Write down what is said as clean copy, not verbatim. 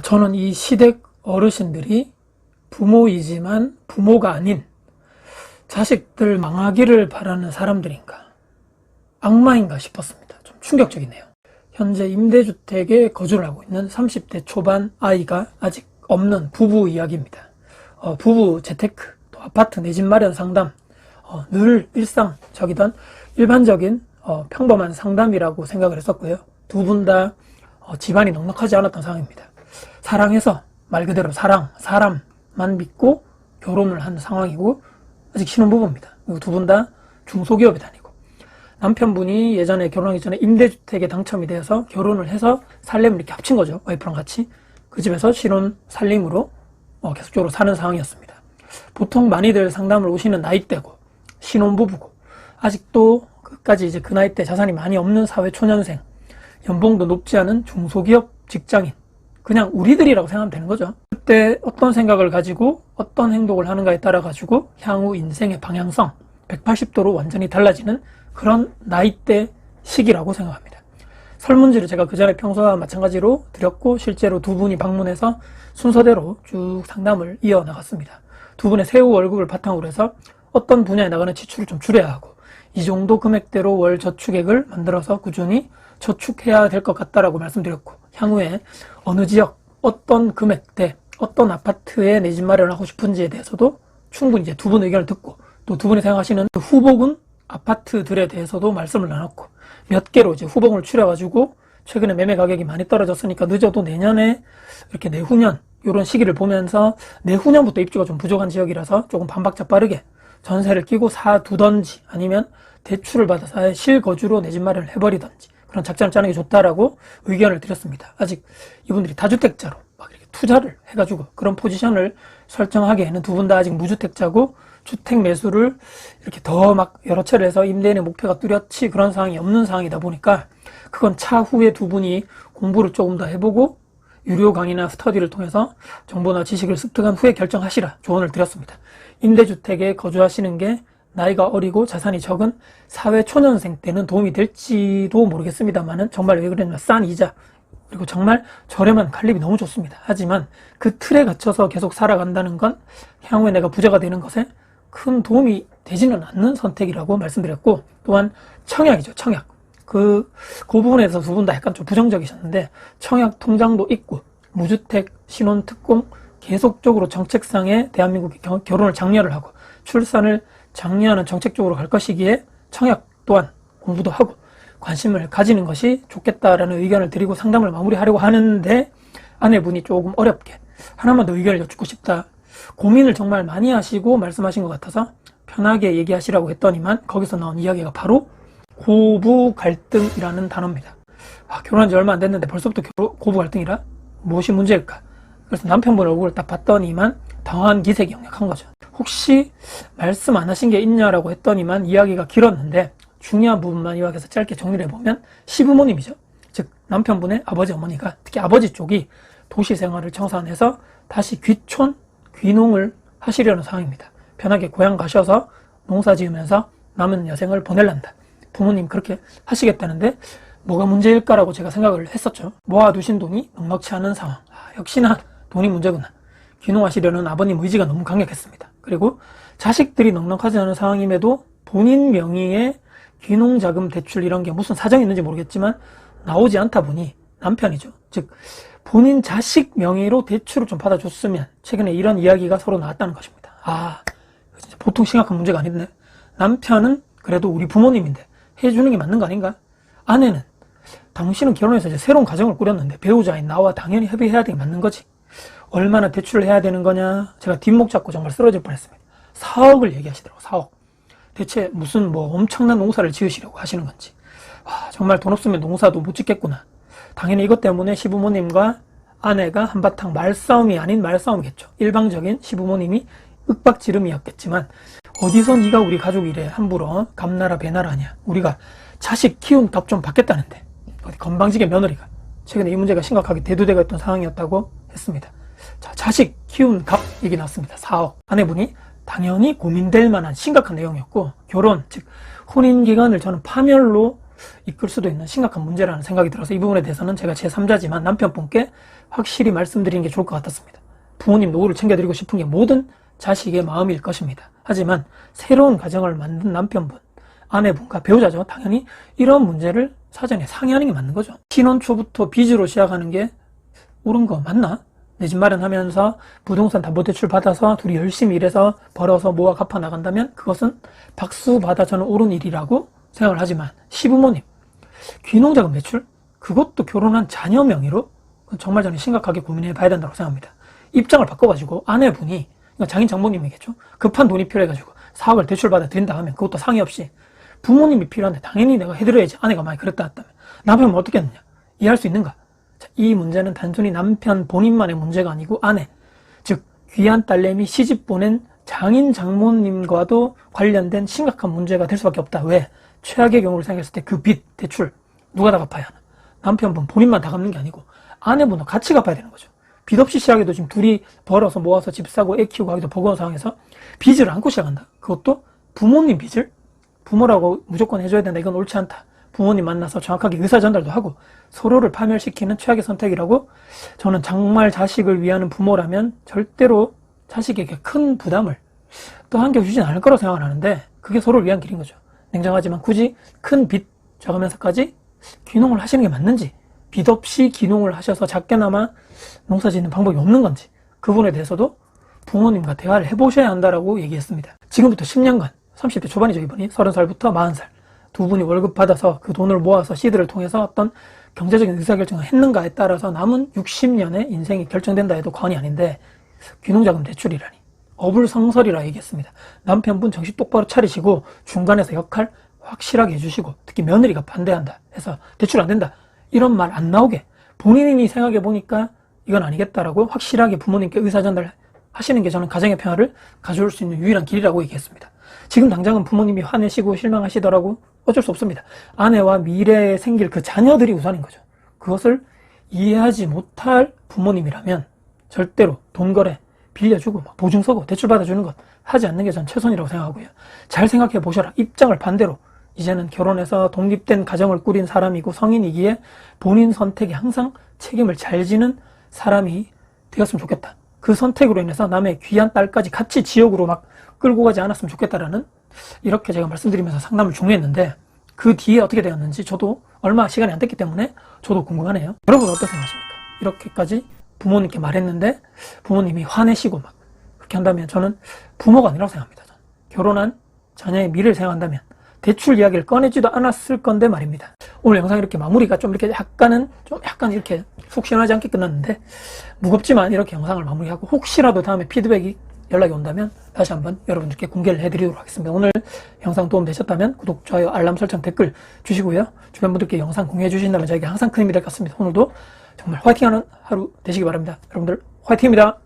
저는 이 시댁 어르신들이 부모이지만 부모가 아닌 자식들 망하기를 바라는 사람들인가, 악마인가 싶었습니다. 좀 충격적이네요. 현재 임대주택에 거주를 하고 있는 30대 초반 아이가 아직 없는 부부 이야기입니다. 부부 재테크, 또 아파트 내 집 마련 상담, 늘 일상적이던 일반적인 평범한 상담이라고 생각을 했었고요. 두 분 다 집안이 넉넉하지 않았던 상황입니다. 사랑해서 말 그대로 사람만 믿고 결혼을 한 상황이고 아직 신혼부부입니다. 그리고 두 분 다 중소기업에 다니고, 남편분이 예전에 결혼하기 전에 임대주택에 당첨이 되어서 결혼을 해서 살림을 이렇게 합친 거죠. 와이프랑 같이 그 집에서 신혼 살림으로 계속적으로 사는 상황이었습니다. 보통 많이들 상담을 오시는 나이대고 신혼부부고 아직도 끝까지 이제 그 나이대 자산이 많이 없는 사회초년생, 연봉도 높지 않은 중소기업 직장인, 그냥 우리들이라고 생각하면 되는 거죠. 그때 어떤 생각을 가지고 어떤 행동을 하는가에 따라 가지고 향후 인생의 방향성 180도로 완전히 달라지는 그런 나이대 시기라고 생각합니다. 설문지를 제가 그 전에 평소와 마찬가지로 드렸고, 실제로 두 분이 방문해서 순서대로 쭉 상담을 이어나갔습니다. 두 분의 세후 월급을 바탕으로 해서 어떤 분야에 나가는 지출을 좀 줄여야 하고, 이 정도 금액대로 월 저축액을 만들어서 꾸준히 저축해야 될 것 같다라고 말씀드렸고, 향후에 어느 지역, 어떤 금액대, 어떤 아파트에 내 집 마련을 하고 싶은지에 대해서도 충분히 이제 두 분의 의견을 듣고, 또 두 분이 생각하시는 후보군 아파트들에 대해서도 말씀을 나눴고, 몇 개로 이제 후보군을 추려가지고 최근에 매매 가격이 많이 떨어졌으니까 늦어도 내년에 이렇게 내후년 이런 시기를 보면서 내후년부터 입주가 좀 부족한 지역이라서 조금 반박자 빠르게 전세를 끼고 사두던지 아니면 대출을 받아서 실거주로 내 집 마련을 해버리던지 그런 작전을 짜는 게 좋다라고 의견을 드렸습니다. 아직 이분들이 다주택자로 막 이렇게 투자를 해가지고 그런 포지션을 설정하기에는 두 분 다 아직 무주택자고, 주택 매수를 이렇게 더 막 여러 차례 해서 임대인의 목표가 뚜렷이 그런 상황이 없는 상황이다 보니까, 그건 차후에 두 분이 공부를 조금 더 해보고 유료 강의나 스터디를 통해서 정보나 지식을 습득한 후에 결정하시라 조언을 드렸습니다. 임대주택에 거주하시는 게 나이가 어리고 자산이 적은 사회초년생 때는 도움이 될지도 모르겠습니다만은, 정말 왜 그랬냐, 싼 이자 그리고 정말 저렴한 칼립이 너무 좋습니다. 하지만 그 틀에 갇혀서 계속 살아간다는 건 향후에 내가 부자가 되는 것에 큰 도움이 되지는 않는 선택이라고 말씀드렸고, 또한 청약이죠. 청약. 그 부분에서 두 분 다 약간 좀 부정적이셨는데, 청약 통장도 있고 무주택 신혼 특공 계속적으로 정책상에 대한민국이 결혼을 장려를 하고 출산을 장려하는 정책 쪽으로 갈 것이기에 청약 또한 공부도 하고 관심을 가지는 것이 좋겠다라는 의견을 드리고 상담을 마무리하려고 하는데, 아내분이 조금 어렵게 하나만 더 의견을 여쭙고 싶다, 고민을 정말 많이 하시고 말씀하신 것 같아서 편하게 얘기하시라고 했더니만, 거기서 나온 이야기가 바로 고부 갈등이라는 단어입니다. 결혼한 지 얼마 안 됐는데 벌써부터 고부 갈등이라? 무엇이 문제일까? 그래서 남편분 얼굴을 딱 봤더니만 당황한 기색이 역력한 거죠. 혹시 말씀 안 하신 게 있냐라고 했더니만 이야기가 길었는데, 중요한 부분만 요약해서 짧게 정리를 해보면 시부모님이죠. 즉 남편분의 아버지 어머니가, 특히 아버지 쪽이 도시 생활을 청산해서 다시 귀농을 하시려는 상황입니다. 편하게 고향 가셔서 농사 지으면서 남은 여생을 보낼란다. 부모님 그렇게 하시겠다는데 뭐가 문제일까라고 제가 생각을 했었죠. 모아두신 돈이 넉넉치 않은 상황. 역시나 돈이 문제구나. 귀농하시려는 아버님 의지가 너무 강력했습니다. 그리고 자식들이 넉넉하지 않은 상황임에도 본인 명의의 귀농자금 대출 이런 게 무슨 사정이 있는지 모르겠지만 나오지 않다 보니, 남편이죠. 즉 본인 자식 명의로 대출을 좀 받아줬으면, 최근에 이런 이야기가 서로 나왔다는 것입니다. 진짜 보통 심각한 문제가 아닌데, 남편은 그래도 우리 부모님인데 해주는 게 맞는 거 아닌가? 아내는 당신은 결혼해서 이제 새로운 가정을 꾸렸는데 배우자인 나와 당연히 협의해야 되는 게 맞는 거지. 얼마나 대출을 해야 되는 거냐? 제가 뒷목 잡고 정말 쓰러질 뻔했습니다. 4억을 얘기하시더라고. 4억. 대체 무슨 엄청난 농사를 지으시려고 하시는 건지. 정말 돈 없으면 농사도 못 짓겠구나. 당연히 이것 때문에 시부모님과 아내가 한바탕 말싸움이 아닌 말싸움이겠죠. 일방적인 시부모님이 윽박지름이었겠지만, 어디서 네가 우리 가족 일에 함부로 감나라 배나라냐. 우리가 자식 키운 값 좀 받겠다는데 어디 건방지게 며느리가. 최근에 이 문제가 심각하게 대두되고 있던 상황이었다고 했습니다. 자식 키운 값 얘기 나왔습니다. 4억. 아내분이 당연히 고민될 만한 심각한 내용이었고, 결혼, 즉 혼인기간을 저는 파멸로 이끌 수도 있는 심각한 문제라는 생각이 들어서 이 부분에 대해서는 제가 제3자지만 남편분께 확실히 말씀드리는 게 좋을 것 같았습니다. 부모님 노후를 챙겨드리고 싶은 게 모든 자식의 마음일 것입니다. 하지만 새로운 가정을 만든 남편분, 아내분과 배우자죠. 당연히 이런 문제를 사전에 상의하는 게 맞는 거죠. 신혼 초부터 빚으로 시작하는 게 옳은 거 맞나? 내 집 마련하면서 부동산 담보대출 받아서 둘이 열심히 일해서 벌어서 모아 갚아 나간다면 그것은 박수 받아 저는 옳은 일이라고 생각을 하지만, 시부모님 귀농자금 대출? 그것도 결혼한 자녀 명의로? 정말 저는 심각하게 고민해 봐야 된다고 생각합니다. 입장을 바꿔가지고 아내분이, 그러니까 장인 장모님이겠죠, 급한 돈이 필요해가지고 사업을 대출받아 드린다 하면 그것도 상의 없이 부모님이 필요한데 당연히 내가 해드려야지. 아내가 만약 그랬다 했다면 남편은 어떻게 했느냐, 이해할 수 있는가? 자, 이 문제는 단순히 남편 본인만의 문제가 아니고 아내, 즉 귀한 딸내미 시집 보낸 장인 장모님과도 관련된 심각한 문제가 될 수밖에 없다. 왜? 최악의 경우를 생각했을 때 그 빚, 대출 누가 다 갚아야 하나? 남편분 본인만 다 갚는 게 아니고 아내분도 같이 갚아야 되는 거죠. 빚 없이 시작해도 지금 둘이 벌어서 모아서 집 사고 애 키우고 하기도 버거운 상황에서 빚을 안고 시작한다. 그것도 부모님 빚을 부모라고 무조건 해줘야 된다. 이건 옳지 않다. 부모님 만나서 정확하게 의사 전달도 하고 서로를 파멸시키는 최악의 선택이라고, 저는 정말 자식을 위하는 부모라면 절대로 자식에게 큰 부담을 또 안겨주진 않을 거라고 생각을 하는데, 그게 서로를 위한 길인 거죠. 냉정하지만 굳이 큰 빚 져가면서까지 귀농을 하시는 게 맞는지, 빚 없이 귀농을 하셔서 작게나마 농사 짓는 방법이 없는 건지, 그 부분에 대해서도 부모님과 대화를 해보셔야 한다라고 얘기했습니다. 지금부터 10년간, 30대 초반이죠 이번이, 30살부터 40살 두 분이 월급 받아서 그 돈을 모아서 시드를 통해서 어떤 경제적인 의사결정을 했는가에 따라서 남은 60년의 인생이 결정된다 해도 과언이 아닌데, 귀농자금 대출이라니 어불성설이라 얘기했습니다. 남편분 정신 똑바로 차리시고 중간에서 역할 확실하게 해주시고, 특히 며느리가 반대한다 해서 대출 안 된다 이런 말 안 나오게 본인이 생각해 보니까 이건 아니겠다라고 확실하게 부모님께 의사전달 하시는 게 저는 가정의 평화를 가져올 수 있는 유일한 길이라고 얘기했습니다. 지금 당장은 부모님이 화내시고 실망하시더라고 어쩔 수 없습니다. 아내와 미래에 생길 그 자녀들이 우선인 거죠. 그것을 이해하지 못할 부모님이라면 절대로 돈 거래, 빌려주고 보증 서고 대출 받아주는 것 하지 않는 게 전 최선이라고 생각하고요. 잘 생각해 보셔라. 입장을 반대로, 이제는 결혼해서 독립된 가정을 꾸린 사람이고 성인이기에 본인 선택에 항상 책임을 잘 지는 사람이 되었으면 좋겠다. 그 선택으로 인해서 남의 귀한 딸까지 같이 지옥으로 막 끌고 가지 않았으면 좋겠다라는, 이렇게 제가 말씀드리면서 상담을 종료했는데, 그 뒤에 어떻게 되었는지 저도 얼마 시간이 안 됐기 때문에 저도 궁금하네요. 여러분 어떻게 생각하십니까? 이렇게까지 부모님께 말했는데 부모님이 화내시고 막 그렇게 한다면 저는 부모가 아니라고 생각합니다. 저는. 결혼한 자녀의 미래를 생각한다면 대출 이야기를 꺼내지도 않았을 건데 말입니다. 오늘 영상 이렇게 마무리가 좀 이렇게 약간 이렇게 속 시원하지 않게 끝났는데, 무겁지만 이렇게 영상을 마무리하고 혹시라도 다음에 피드백이 연락이 온다면 다시 한번 여러분들께 공개를 해드리도록 하겠습니다. 오늘 영상 도움 되셨다면 구독, 좋아요, 알람 설정, 댓글 주시고요. 주변 분들께 영상 공유해 주신다면 저에게 항상 큰 힘이 될 것 같습니다. 오늘도 정말 화이팅하는 하루 되시기 바랍니다. 여러분들 화이팅입니다.